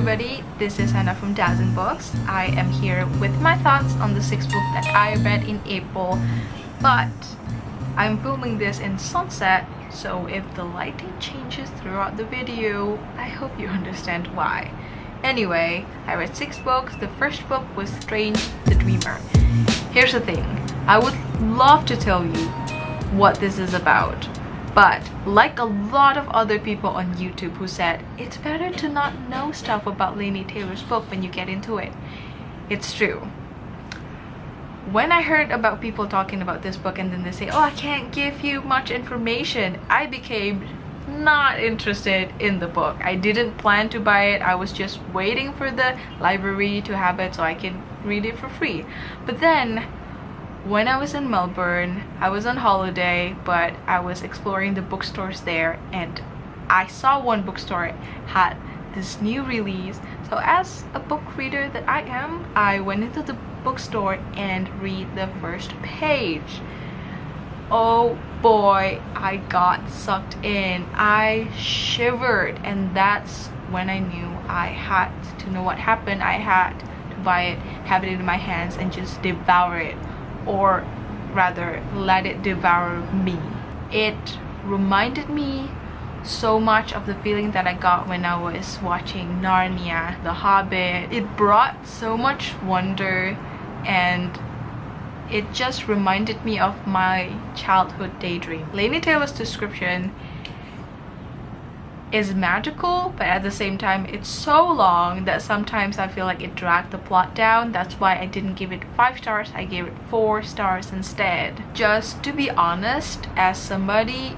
everybody, this is Hannah from Dazzling Books. I am here with my thoughts on the 6th book that I read in April, but I'm filming this in sunset, so if the lighting changes throughout the video, I hope you understand why. Anyway, I read 6 books. The first book was Strange the Dreamer. Here's the thing, I would love to tell you what this is about, but like a lot of other people on YouTube who said it's better to not know stuff about Laini Taylor's book when you get into it, it's true. When I heard about people talking about this book and then they say, oh, I can't give you much information, I became not interested in the book. I didn't plan to buy it. I was just waiting for the library to have it so I can read it for free. But then when I was in Melbourne, I was on holiday, but I was exploring the bookstores there and I saw one bookstore had this new release. So as a book reader that I am, I went into the bookstore and read the first page. Oh boy, I got sucked in. I shivered, and that's when I knew I had to know what happened. I had to buy it, have it in my hands, and just devour it, or rather let it devour me. It reminded me so much of the feeling that I got when I was watching Narnia, The Hobbit. It brought so much wonder, and it just reminded me of my childhood daydream. Laini Taylor's description is magical, but at the same time it's so long that sometimes I feel like it dragged the plot down. That's why I didn't give it 5 stars, I gave it 4 stars instead. Just to be honest, as somebody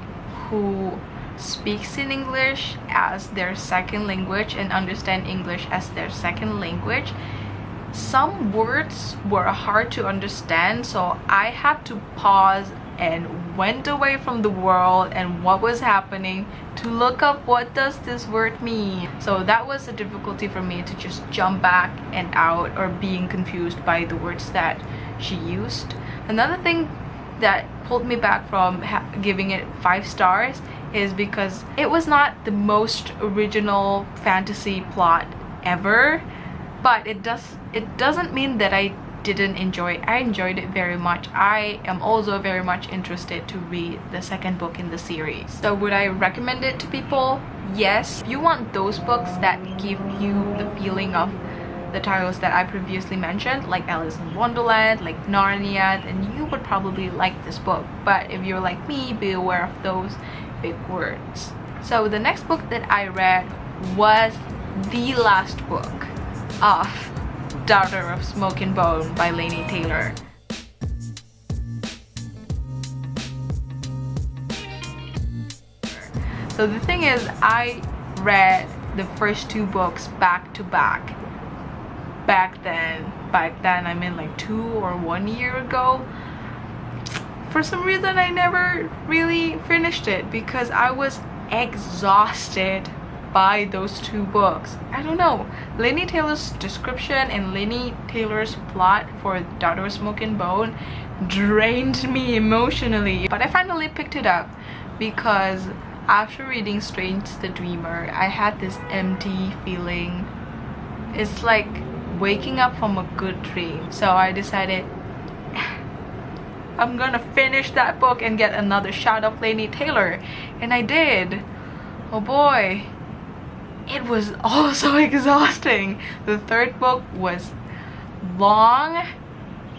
who speaks in English as their second language and understand English as their second language, some words were hard to understand, so I had to pause and went away from the world and what was happening to look up what does this word mean. So that was a difficulty for me, to just jump back and out or being confused by the words that she used. Another thing that pulled me back from giving it 5 stars is because it was not the most original fantasy plot ever, but it doesn't mean that I didn't enjoy it. I enjoyed it very much. I am also very much interested to read the second book in the series. So would I recommend it to people? Yes. If you want those books that give you the feeling of the titles that I previously mentioned, like Alice in Wonderland, like Narnia, then you would probably like this book. But if you're like me, be aware of those big words. So the next book that I read was the last book of Daughter of Smoke and Bone by Laini Taylor. So the thing is, I read the first 2 books back to back. Back then I mean like 2 or 1 year ago. For some reason I never really finished it because I was exhausted by those 2 books. I don't know, Laini Taylor's description and Laini Taylor's plot for Daughter of Smoke and Bone drained me emotionally, but I finally picked it up because after reading Strange the Dreamer, I had this empty feeling. It's like waking up from a good dream. So I decided I'm gonna finish that book and get another shot of Laini Taylor, and I did. Oh boy, it was also exhausting. The 3rd book was long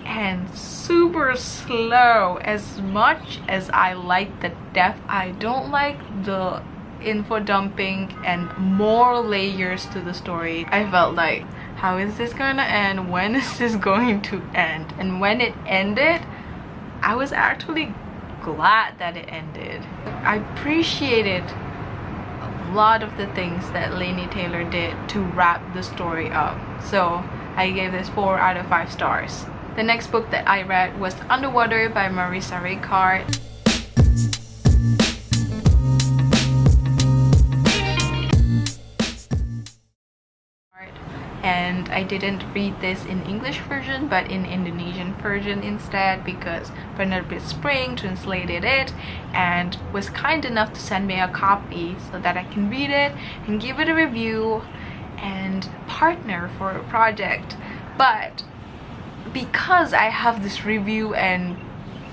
and super slow. As much as I like the depth, I don't like the info dumping and more layers to the story. I felt like, how is this gonna end? When is this going to end? And when it ended, I was actually glad that it ended. I appreciated a lot of the things that Laini Taylor did to wrap the story up. So I gave this 4 out of 5 stars. The next book that I read was Underwater by Marissa Ricard. And I didn't read this in English version but in Indonesian version instead because Penerbit Spring translated it and was kind enough to send me a copy so that I can read it and give it a review. and partner for a project. But because I have this review and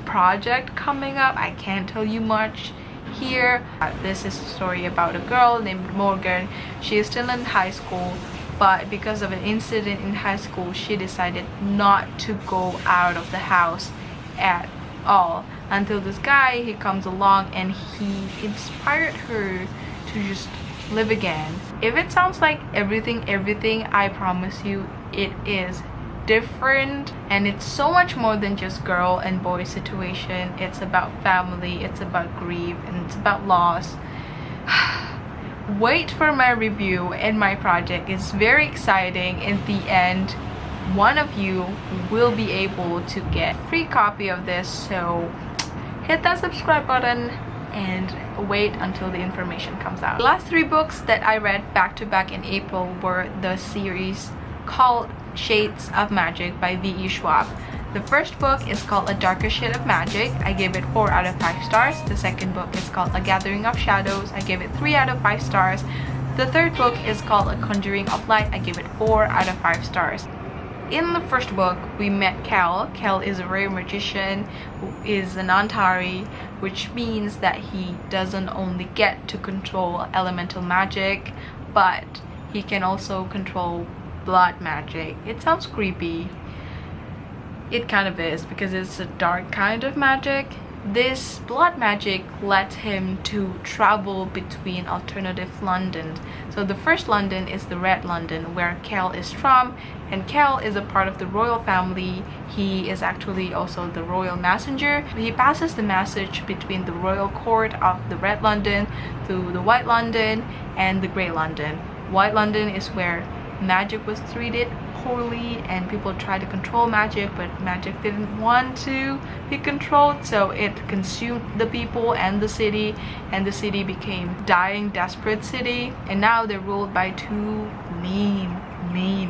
project coming up, I can't tell you much here. This is a story about a girl named Morgan. She is still in high school, but because of an incident in high school, she decided not to go out of the house at all until this guy, he comes along and he inspired her to just live again. If it sounds like everything, I promise you it is different, and it's so much more than just girl and boy situation. It's about family, it's about grief, and it's about loss. Wait for my review and my project. It's very exciting. In the end, one of you will be able to get a free copy of this, so hit that subscribe button and wait until the information comes out. The last 3 books that I read back to back in April were the series called Shades of Magic by V.E. Schwab. The first book is called A Darker Shade of Magic. I gave it 4 out of 5 stars. The second book is called A Gathering of Shadows. I gave it 3 out of 5 stars. The third book is called A Conjuring of Light. I gave it 4 out of 5 stars. In the first book, we met Cal. Cal is a rare magician who is an Antari, which means that he doesn't only get to control elemental magic, but he can also control blood magic. It sounds creepy. It kind of is, because it's a dark kind of magic. This blood magic lets him to travel between alternative Londons. So the first London is the Red London, where Cal is from, and Cal is a part of the royal family. He is actually also the royal messenger. He passes the message between the royal court of the Red London to the White London and the Grey London. White London is where magic was treated poorly and people tried to control magic, but magic didn't want to be controlled, so it consumed the people and the city became dying, desperate city, and now they're ruled by 2 mean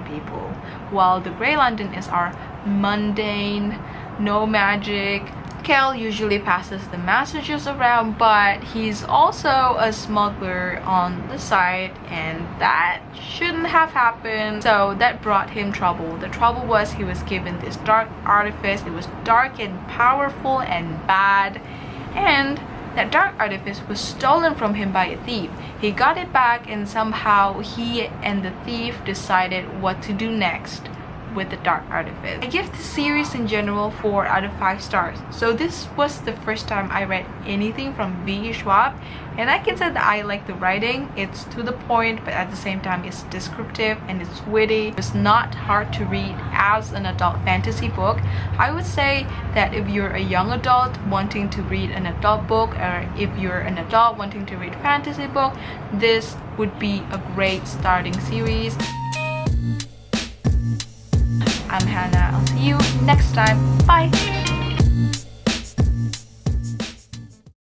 people, while the Grey London is our mundane, no magic. Cal usually passes the messages around, but he's also a smuggler on the side, and that shouldn't have happened, so that brought him trouble. The trouble was he was given this dark artifice. It was dark and powerful and bad, and that dark artifice was stolen from him by a thief. He got it back, and somehow he and the thief decided what to do next with the dark artifice. I give the series in general 4 out of 5 stars. So this was the first time I read anything from V.E. Schwab, and I can say that I like the writing. It's to the point, but at the same time it's descriptive and it's witty. It's not hard to read as an adult fantasy book. I would say that if you're a young adult wanting to read an adult book, or if you're an adult wanting to read fantasy book, this would be a great starting series. I'm Hannah. I'll see you next time. Bye!